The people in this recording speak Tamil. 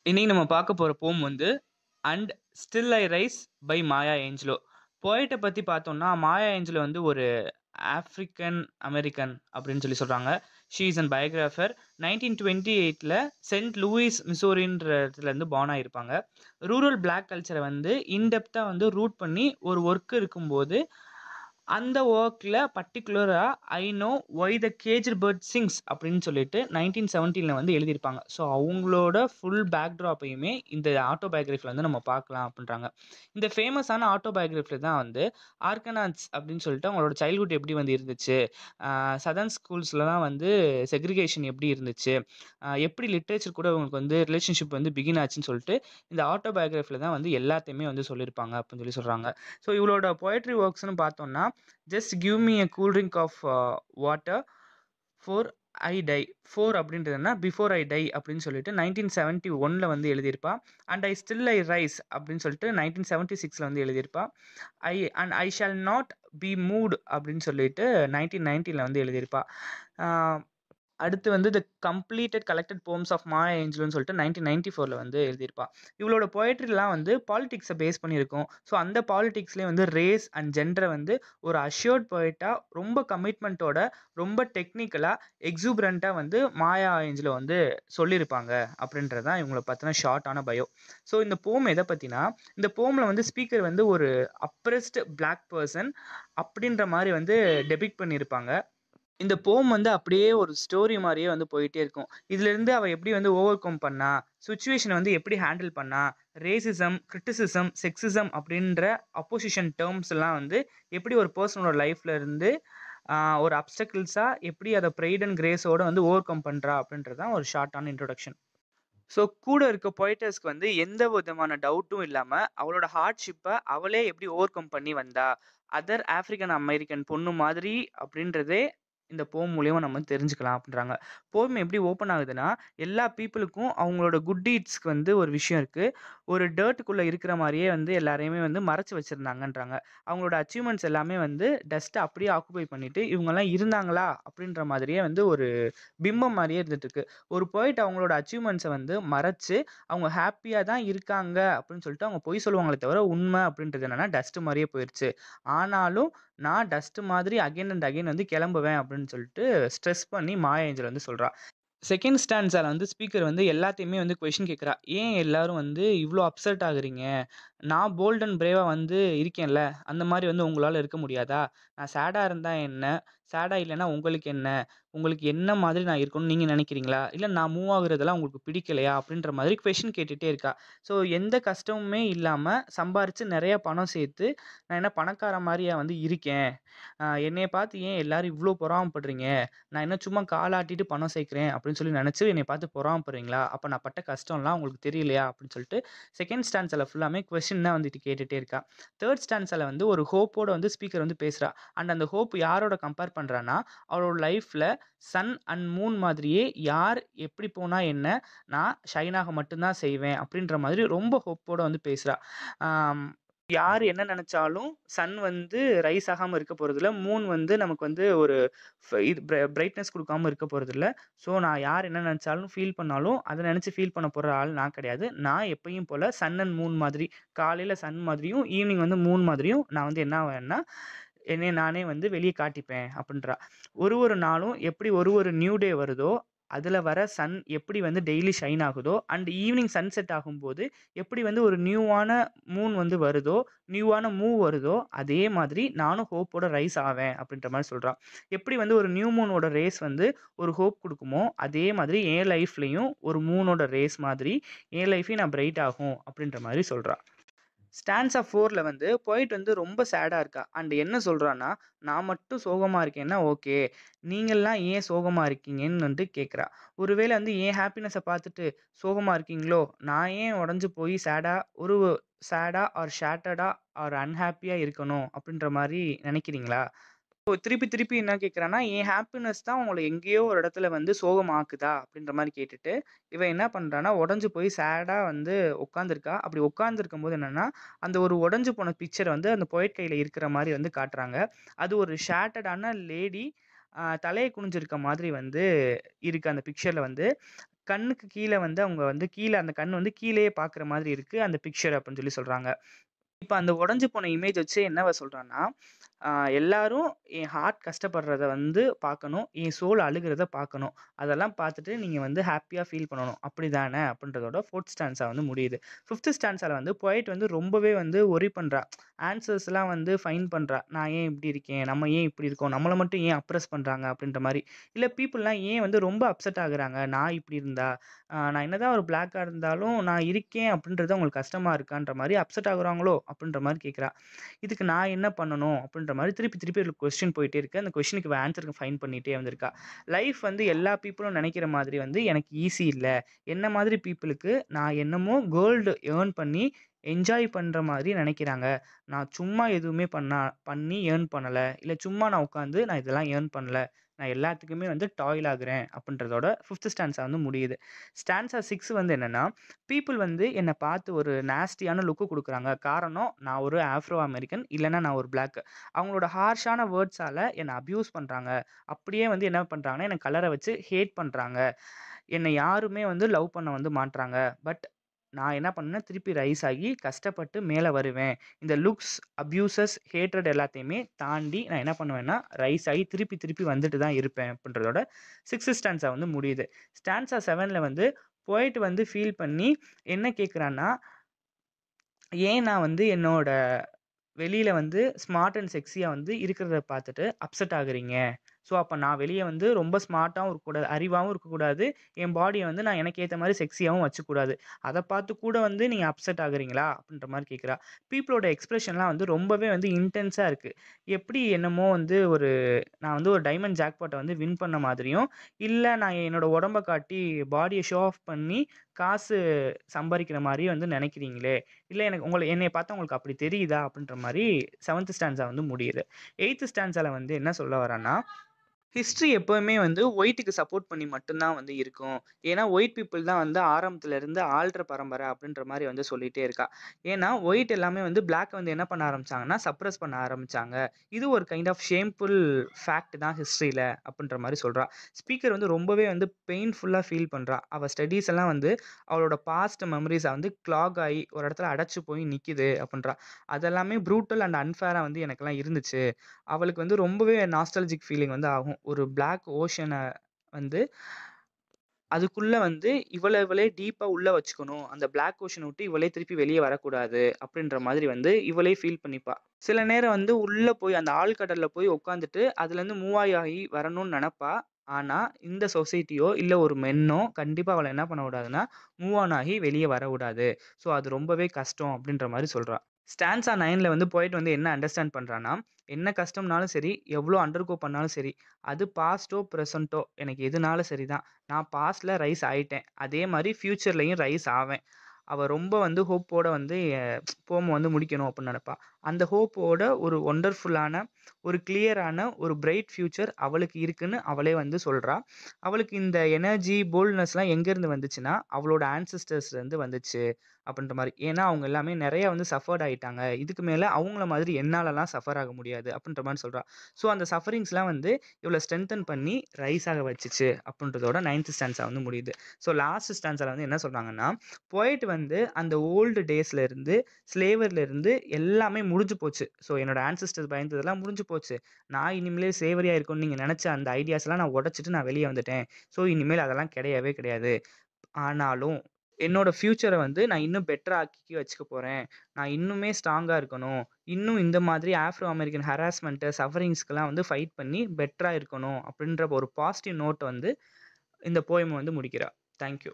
இன்னைக்கு நம்ம பார்க்க போற போம் வந்து and still I rise by Maya Angelou. போயட்ட பத்தி பார்த்தோம்னா, மாயா ஏஞ்சலோ வந்து ஒரு ஆஃப்ரிக்கன் அமெரிக்கன் அப்படின்னு சொல்றாங்க. She is an biographer. 1928ல செயின்ட் லூயிஸ், மிசோரின்ற இடத்துலேருந்து பார்ன் ஆயிருப்பாங்க. ரூரல் பிளாக் கல்ச்சரை வந்து இன்டெப்த்தா வந்து ரூட் பண்ணி ஒரு ஒர்க் இருக்கும்போது, அந்த ஒர்க்ல பர்ட்டிகுலரா I know why the caged bird sings அப்படின்னு சொல்லிட்டு 1917ல வந்து எழுதியிருப்பாங்க. ஸோ அவங்களோட ஃபுல் பேக்ட்ராப்பையுமே இந்த ஆட்டோபயோகிராஃபில வந்து நம்ம பார்க்கலாம் அப்படின்றாங்க. இந்த ஃபேமஸான ஆட்டோபயோகிராஃபில தான் வந்து ஆர்கனாட்ஸ் அப்படின்னு சொல்லிட்டு அவங்களோட சைல்ட்ஹுட் எப்படி வந்து இருந்துச்சு, சதர்ன் ஸ்கூல்ஸ்லலாம் வந்து செக்ரிகேஷன் எப்படி இருந்துச்சு, எப்படி லிட்ரேச்சர் கூட அவங்களுக்கு வந்து ரிலேஷன்ஷிப் வந்து பிகின் ஆச்சுன்னு சொல்லிட்டு இந்த ஆட்டோபயோகிராஃபில தான் வந்து எல்லாத்தையுமே வந்து சொல்லியிருப்பாங்க அப்படின்னு சொல்றாங்க. ஸோ இவளோட பொயட்ரி ஒர்க்ஸ்னு பார்த்தோம்னா, just give me a cool drink of water fore I die. Fore அப்படின்றதுனா பிஃபோர் ஐ டை அப்படின்னு சொல்லிட்டு 1971ல வந்து எழுதியிருப்பா. And I still I rise அப்படின்னு சொல்லிட்டு 1976ல வந்து எழுதியிருப்பா. I shall not be moved அப்படின்னு சொல்லிட்டு 1990ல வந்து எழுதியிருப்பா. அடுத்து வந்து the completed collected poems of Maya ஏஞ்சலோன்னு சொல்லிட்டு 1994ல வந்து எழுதியிருப்பா. இவளோட பொயட்ரிலாம் வந்து பாலிடிக்ஸை பேஸ் பண்ணியிருக்கும். ஸோ அந்த பாலிடிக்ஸ்லேயே வந்து ரேஸ் அண்ட் ஜெண்டரை வந்து ஒரு அஷ்யூர்ட் பொயட்டாக ரொம்ப கமிட்மெண்ட்டோட ரொம்ப டெக்னிக்கலாக எக்ஸூபரண்ட்டாக வந்து மாயா ஏஞ்சலோ வந்து சொல்லியிருப்பாங்க அப்படின்றது தான் இவங்களை பற்றின ஷார்ட்டான பயோ. ஸோ இந்த போம் எதை பற்றினா, இந்த போமில் வந்து ஸ்பீக்கர் வந்து ஒரு அப்ரெஸ்ட் பிளாக் பர்சன் அப்படின்ற மாதிரி வந்து டெபிக்ட் பண்ணியிருப்பாங்க. இந்த போம் வந்து அப்படியே ஒரு ஸ்டோரி மாதிரியே வந்து போயிட்டே இருக்கும். இதுலேருந்து அவள் எப்படி வந்து ஓவர் கம் பண்ணா, சுச்சுவேஷனை வந்து எப்படி ஹேண்டில் பண்ணா, ரேசிசம், கிரிட்டிசிசம், செக்ஸிசம் அப்படின்ற அப்போசிஷன் டேர்ம்ஸ் எல்லாம் வந்து எப்படி ஒரு பர்சனோட லைஃப்ல இருந்து ஒரு அப்டக்கிள்ஸாக எப்படி அதை ப்ரைட் அண்ட் கிரேஸோட வந்து ஓவர் கம் பண்ணுறா அப்படின்றது தான் ஒரு ஷார்ட்டான இன்ட்ரொடக்ஷன். ஸோ கூட இருக்க பொயட்டர்ஸ்க்கு வந்து எந்த விதமான டவுட்டும் இல்லாமல் அவளோட ஹார்ட்ஷிப்பை அவளே எப்படி ஓவர் கம் பண்ணி வந்தா, அதர் ஆஃப்ரிக்கன் அமெரிக்கன் பொண்ணு மாதிரி அப்படின்றதே இந்த போம் மூலியமா நம்ம தெரிஞ்சுக்கலாம் அப்படின்றாங்க. போம் எப்படி ஓப்பன் ஆகுதுன்னா, எல்லா பீப்புளுக்கும் அவங்களோட குட் டீட்ஸ்க்கு வந்து ஒரு விஷயம் இருக்கு. ஒரு டர்ட்டுக்குள்ள இருக்கிற மாதிரியே வந்து எல்லாரையுமே வந்து மறைச்சு வச்சிருந்தாங்கன்றாங்க. அவங்களோட அச்சீவ்மெண்ட்ஸ் எல்லாமே வந்து டஸ்ட்டை அப்படியே ஆக்குபை பண்ணிட்டு இவங்கெல்லாம் இருந்தாங்களா அப்படின்ற மாதிரியே வந்து ஒரு பிம்பம் மாதிரியே இருந்துட்டு இருக்கு. ஒரு போயிட்டு அவங்களோட அச்சீவ்மெண்ட்ஸை வந்து மறைச்சு அவங்க ஹாப்பியாக தான் இருக்காங்க அப்படின்னு சொல்லிட்டு அவங்க பொய் சொல்லுவாங்களே தவிர உண்மை அப்படின்றது என்னன்னா டஸ்ட் மாதிரியே போயிடுச்சு. ஆனாலும் நான் டஸ்ட் மாதிரி அகைன் அண்ட் அகைன் வந்து கிளம்புவேன் அப்படின்னு சொல்லிட்டு ஸ்ட்ரெஸ் பண்ணி மாயா ஏஞ்சல் வந்து சொல்றா. செகண்ட் ஸ்டாண்ட்ஸால வந்து ஸ்பீக்கர் வந்து எல்லாத்தையுமே வந்து கொஸ்டின் கேட்குறா. ஏன் எல்லாரும் வந்து இவ்வளோ அப்செட் ஆகுறீங்க? நான் போல்ட் அண்ட் பிரேவா வந்து இருக்கேன்ல, அந்த மாதிரி வந்து உங்களால இருக்க முடியாதா? நான் சேடா இருந்தா என்ன? சேடா இல்லைன்னா உங்களுக்கு என்ன? உங்களுக்கு என்ன மாதிரி நான் இருக்கணும்னு நீங்க நினைக்கிறீங்களா? இல்ல நான் மூவ் ஆகுறதெல்லாம் உங்களுக்கு பிடிக்கலையா? அப்படின்ற மாதிரி கொஸ்டின் கேட்டுட்டே இருக்கா. ஸோ எந்த கஷ்டமுமே இல்லாம சம்பாரிச்சு நிறைய பணம் சேர்த்து, நான் என்ன பணக்காரன் மாதிரியா வந்து இருக்கேன்? என்னைய பார்த்து ஏன் எல்லாரும் இவ்வளோ பொறாமப்படுறீங்க? நான் என்ன சும்மா காலாட்டிட்டு பணம் சேர்க்கிறேன் அப்படின்னு சொல்லி நினைச்சு என்னை பார்த்து பொறாமப்படுறீங்களா? அப்ப நான் பட்ட கஷ்டம்லாம் உங்களுக்கு தெரியலையா? அப்படின்னு சொல்லிட்டு செகண்ட் ஸ்டாண்ட்ஸ்ல ஃபுல்லாமே கொஸ்டின் தான் வந்துட்டு கேட்டுட்டே இருக்கா. தேர்ட் ஸ்டாண்ட்ஸ்ல வந்து ஒரு ஹோப்போட வந்து ஸ்பீக்கர் வந்து பேசுறா. அண்ட் அந்த ஹோப் யாரோட கம்பேர் பண்றான்னா, அவளோட லைஃப்ல சன் அண்ட் மூன் மாதிரியே யார் எப்படி போனா என்ன? நான் ஷைனாக மட்டும் தான் செய்வேன் அப்படின்ற மாதிரி ரொம்ப ஹோப்போட வந்து பேசுறா. ஆம், யார் என்ன நினைச்சாலும் சன் வந்து ரைஸ் ஆகாம இருக்க போறதில்ல. மூன் வந்து நமக்கு வந்து ஒரு இது பிரைட்னஸ் குடுக்காம இருக்க போறதில்ல. ஸோ நான் யார் என்ன நெனச்சாலும், ஃபீல் பண்ணாலும், அத நெனச்சு ஃபீல் பண்ண போற ஆள் நான் கிடையாது. நான் எப்பயும் போல சன் அண்ட் மூன் மாதிரி, காலையில சன் மாதிரியும், ஈவினிங் வந்து மூன் மாதிரியும் நான் வந்து என்ன ஆவேன்னா, என்னைய நானே வந்து வெளிய காட்டிப்பேன் அப்டின்றா. ஒரு ஒரு நாளும் எப்படி ஒரு ஒரு நியூ டே வருதோ, அதுல வர சன் எப்படி வந்து டெய்லி ஷைன் ஆகுதோ, அண்ட் ஈவினிங் சன்செட் ஆகும்போது எப்படி வந்து ஒரு நியூவான மூன் வந்து வருதோ, நியூவான மூவ் வருதோ, அதே மாதிரி நானும் ஹோப்போட ரைஸ் ஆவேன் அப்டின்ற மாரி சொல்றா. எப்படி வந்து ஒரு நியூ மூனோட ரேஸ் வந்து ஒரு ஹோப் குடுக்குமோ, அதே மாதிரி என் லைஃப்லயும் ஒரு மூனோட ரேஸ் மாதிரி என் லைஃபையும் நான் பிரைட் ஆகும் அப்டின்ற மாரி சொல்றா. ஸ்டான்ஸா 4ல வந்து போயட் வந்து ரொம்ப சேடா இருக்கா. அண்ட் என்ன சொல்றான்னா, நான் மட்டும் சோகமா இருக்கேன்னா ஓகே. நீங்கலாம் ஏன் சோகமா இருக்கீங்கன்னு வந்து கேட்கிறா. ஒருவேளை வந்து என் ஹேப்பினஸ பார்த்துட்டு சோகமா இருக்கீங்களோ? நான் ஏன் உடைஞ்சு போய் ஒரு சேடா ஆர் ஷேட்டர்டா ஆர் அன்ஹேப்பியா இருக்கணும் அப்படின்ற மாரி நினைக்கிறீங்களா? இப்போ திருப்பி திருப்பி என்ன கேட்குறான்னா, என் ஹேப்பினஸ் தான் உங்கள எங்கேயோ ஒரு இடத்துல வந்து சோகமாக்குதா? அப்படின்ற மாரி கேட்டுட்டு, இவ என்ன பண்றான்னா, உடைஞ்சு போய் சேடா வந்து உட்காந்துருக்கா. அப்படி உட்காந்துருக்கும்போது என்னன்னா, அந்த ஒரு உடைஞ்சு போன பிக்சர் வந்து அந்த போயட் கையில இருக்கிற மாரி வந்து காட்டுறாங்க. அது ஒரு ஷேட்டர்டான லேடி தலைய குனிஞ்சிருக்க மாதிரி வந்து இருக்கு அந்த பிக்சர்ல வந்து. கண்ணுக்கு கீழ வந்து அவங்க வந்து கீழ அந்த கண் வந்து கீழயே பார்க்குற மாதிரி இருக்கு அந்த பிக்சர் அப்படின்னு சொல்றாங்க. இப்ப அந்த உடைஞ்சு போன இமேஜ் வச்சு என்னவ சொல்றான்னா, எல்லாரும் என் ஹார்ட் கஷ்டப்படுறத வந்து பார்க்கணும். என் சோல் அழுகுறத பார்க்கணும். அதெல்லாம் பார்த்துட்டு நீங்க வந்து ஹேப்பியா ஃபீல் பண்ணணும். அப்படிதானே? அப்படின்றதோட 4த் ஸ்டான்ஸா வந்து முடியுது. 5த் ஸ்டான்ஸால வந்து போயட் வந்து ரொம்பவே வந்து வொரி பண்றா. ஆன்சர்ஸ்லாம் வந்து ஃபைண்ட் பண்றா. நான் ஏன் இப்படி இருக்கேன்? நம்ம ஏன் இப்படி இருக்கோம்? நம்மள மட்டும் ஏன் அப்ரஸ் பண்றாங்க? அப்படின்ற மாரி. இல்ல பீப்பிள்லாம் ஏன் வந்து ரொம்ப அப்செட் ஆகுறாங்க? நான் இப்படி இருந்தா, நான் என்னதான் ஒரு பிளாக்கா இருந்தாலும் நான் இருக்கேன் அப்படின்றது அவங்களுக்கு கஷ்டமா இருக்கான்ற மாரி அப்செட் ஆகுறாங்களோ? அப்படின்ற மாரி கேட்கிறா. இதுக்கு நான் என்ன பண்ணணும்? அப்படின்ற மாரி திருப்பி திருப்பி ஒரு கொஸ்டின் போயிட்டே இருக்கு. அந்த கொஸ்டினுக்கு ஆன்ஸர் ஃபைண்ட் பண்ணிட்டே வந்திருக்கா. லைஃப் வந்து எல்லா பீப்பிளும் நெனைக்கிற மாதிரி வந்து எனக்கு ஈஸி இல்ல. என்ன மாதிரி பீப்பிளுக்கு நான் என்னமோ கோல்டு ஏர்ன் பண்ணி என்ஜாய் பண்ற மாரி நெனைக்கிறாங்க. நான் சும்மா எதுவுமே பண்ணி ஏர்ன் பண்ணல. இல்ல சும்மா நான் உட்கார்ந்து நான் இதெல்லாம் ஏர்ன் பண்ணல. நான் எல்லாத்துக்குமே வந்து டாயில் ஆகுறேன் அப்படின்றதோட 5த் ஸ்டான்ஸா வந்து முடியுது. ஸ்டான்ஸா 6 வந்து என்னன்னா, பீப்பிள் வந்து என்ன பார்த்து ஒரு நாஸ்டியான லுக் குடுக்குறாங்க. காரணம் நான் ஒரு ஆஃப்ரோ அமெரிக்கன் இல்லன்னா நான் ஒரு பிளாக். அவங்களோட ஹார்ஷான வேர்ட்ஸால என்ன அப்யூஸ் பண்றாங்க. அப்படியே வந்து என்ன பண்றாங்கன்னா, என்ன கலர வச்சு ஹேட் பண்றாங்க. என்ன யாருமே வந்து லவ் பண்ண வந்து மாட்றாங்க. பட் நான் என்ன பண்ணேன்னா, திருப்பி ரைஸ் ஆகி கஷ்டப்பட்டு மேல வருவேன். இந்த லுக்ஸ், அப்யூசஸ், ஹேட்ரட் எல்லாத்தையுமே தாண்டி நான் என்ன பண்ணுவேன்னா, ரைஸ் ஆகி திருப்பி திருப்பி வந்துட்டு தான் இருப்பேன் அப்படின்றதோட 6த் ஸ்டான்ஸா வந்து முடியுது. ஸ்டான்ஸா 7ல வந்து போயட் வந்து ஃபீல் பண்ணி என்ன கேட்குறான்னா, ஏன் நான் வந்து என்னோட வெளியில வந்து ஸ்மார்ட் அண்ட் செக்ஸியா வந்து இருக்கிறத பார்த்துட்டு அப்செட் ஆகுறீங்க. ஸோ, அப்ப நான் வெளிய வந்து ரொம்ப ஸ்மார்ட்டாவும் இருக்கக்கூடாது, அறிவாவும் இருக்கக்கூடாது. என் பாடிய வந்து நான் எனக்கு ஏத்த மாரி செக்ஸியாவும் வச்சுக்கக்கூடாது. அத பார்த்து கூட வந்து நீங்க அப்செட் ஆகுறீங்களா? அப்படின்ற மாரி கேட்கிறா. பீப்பிளோட எக்ஸ்பிரஷன்லாம் வந்து ரொம்பவே வந்து இன்டென்ஸா இருக்கு. எப்படி என்னமோ வந்து நான் வந்து ஒரு டைமண்ட் ஜாக்பாட்ட வந்து வின் பண்ண மாதிரியும், இல்ல நான் என்னோட உடம்ப காட்டி பாடிய ஷோ ஆஃப் பண்ணி காசு சம்பாரிக்கிற மாரியும் வந்து நெனைக்கிறீங்களே! இல்ல எனக்கு என்னைய பார்த்தா உங்களுக்கு அப்படி தெரியுதா? அப்படின்ற மாரி 7த் ஸ்டான்ஸா வந்து முடியுது. 8த் ஸ்டான்ஸால வந்து என்ன சொல்ல வரான்னா, ஹிஸ்டரி எப்பவுமே வந்து ஒயிட்‌டுக்கு சப்போர்ட் பண்ணி மட்டும் தான் வந்து இருக்கும். ஏன்னா, ஒயிட் பீப்பிள் தான் வந்து ஆரம்பத்துல இருந்து ஆள்ற பரம்பரை அப்படின்ற மாரி வந்து சொல்லிட்டே இருக்கா. ஏன்னா, ஒயிட் எல்லாமே வந்து பிளாக்க வந்து என்ன பண்ண ஆரம்பிச்சாங்கன்னா, சப்ரஸ் பண்ண ஆரம்பிச்சாங்க. இது ஒரு கைண்ட் ஆஃப் ஷேம்ஃபுல் ஃபேக்ட் தான் ஹிஸ்டரியில அப்படின்ற மாரி சொல்றா. ஸ்பீக்கர் வந்து ரொம்பவே வந்து பெயின்ஃபுல்லா ஃபீல் பண்றா. அவ ஸ்டடீஸ் எல்லாம் வந்து அவளோட பாஸ்ட் மெமரீஸ வந்து கிளாக் ஆயி ஒரு இடத்துல அடைச்சு போய் நிக்குது அப்படின்றா. அதெல்லாமே ப்ரூட்டல் அண்ட் அன்ஃபேரா வந்து எனக்கெல்லாம் இருந்துச்சு. அவளுக்கு வந்து ரொம்பவே நாஸ்டால்ஜிக் ஃபீலிங் வந்து ஆகும். ஒரு பிளாக் ஓஷன வந்து அதுக்குள்ள வந்து இவளே டீப்பா உள்ள வச்சுக்கணும். அந்த பிளாக் ஓஷன விட்டு இவளே திருப்பி வெளிய வரக்கூடாது. அப்படின்ற மாதிரி வந்து இவளே ஃபீல் பண்ணிப்பா. சில நேரம் வந்து உள்ள போய் அந்த ஆழ்கடல்ல போய் உட்காந்துட்டு அதுலேருந்து மூவ் ஆகி வரணும்னு நெனப்பா. ஆனா, இந்த சொசைட்டியோ, இல்ல ஒரு மென்னோ கண்டிப்பா அவள என்ன பண்ண விடாதுன்னா, மூவ் ஆன் ஆகி வெளிய வர விடாது. ஸோ, அது ரொம்பவே கஷ்டம் அப்படின்ற மாரி சொல்றா. ஸ்டான்ஸா 9ல வந்து போயட் வந்து என்ன அண்டர்ஸ்டாண்ட் பண்றான்னா, என்ன கஷ்டம்னாலும் சரி, எவ்ளோ அண்டர்கோ பண்ணாலும் சரி, அது பாஸ்ட்டோ, பிரசன்ட்டோ எனக்கு எதுனாலும் சரிதான். நான் பாஸ்ட்ல ரைஸ் ஆயிட்டேன். அதே மாரி ஃபியூச்சர்லயும் ரைஸ் ஆவேன். அவ ரொம்ப வந்து ஹோப்போட வந்து போம வந்து முடிக்கணும் அப்டின்னு நெனப்பா. அந்த ஹோப்போட ஒரு வொண்டர்ஃபுல்லான, ஒரு கிளியரான, ஒரு பிரைட் ஃபியூச்சர் அவளுக்கு இருக்குன்னு அவளே வந்து சொல்றா. அவளுக்கு இந்த எனர்ஜி, போல்ட்னஸ்லாம் எங்கேருந்து வந்துச்சுன்னா, அவளோட ஆன்செஸ்டர்ஸ்லேருந்து வந்துச்சு அப்டின்ற மாரி. ஏன்னா, அவங்க எல்லாமே நெறைய வந்து சஃபர்ட் ஆயிட்டாங்க. இதுக்கு மேல அவங்கள மாதிரி என்னாலலாம் சஃபர் ஆக முடியாது அப்டின்ற மாரி சொல்றா. ஸோ, அந்த சஃபரிங்ஸ்லாம் வந்து இவள ஸ்ட்ரெங்தன் பண்ணி ரைஸ் ஆக வச்சுச்சு அப்டின்றதோட 9த் ஸ்டான்ஸா வந்து முடியுது. ஸோ, லாஸ்ட் ஸ்டான்ஸால வந்து என்ன சொல்றாங்கன்னா, போயட் வந்து அந்த ஓல்டு டேஸ்ல இருந்து, ஸ்லேவர்ல இருந்து எல்லாமே முடிஞ்சு போச்சு. ஸோ, என்னோட ஆன்செஸ்டர்ஸ் பயந்ததெல்லாம் முடிஞ்சு போச்சு. நான் இனிமேலே ஸ்லேவரியா இருக்கணும்னு நீங்க நெனச்ச அந்த ஐடியாஸ்லாம் நான் உடைச்சுட்டு நான் வெளிய வந்துட்டேன். ஸோ, இனிமேல் அதெல்லாம் கிடையவே கிடையாது. ஆனாலும் என்னோட ஃபியூச்சர வந்து நான் இன்னும் பெட்டரா ஆக்கி வச்சுக்க போறேன். நான் இன்னுமே ஸ்ட்ராங்கா இருக்கணும். இன்னும் இந்த மாதிரி ஆஃப்ரோ அமெரிக்கன் ஹராஸ்மென்ட், சஃபரிங்ஸ்க்குலாம் வந்து ஃபைட் பண்ணி பெட்டரா இருக்கணும். அப்படின்ற ஒரு பாசிட்டிவ் நோட் வந்து இந்த போயம் வந்து முடிக்கிறா. Thank you.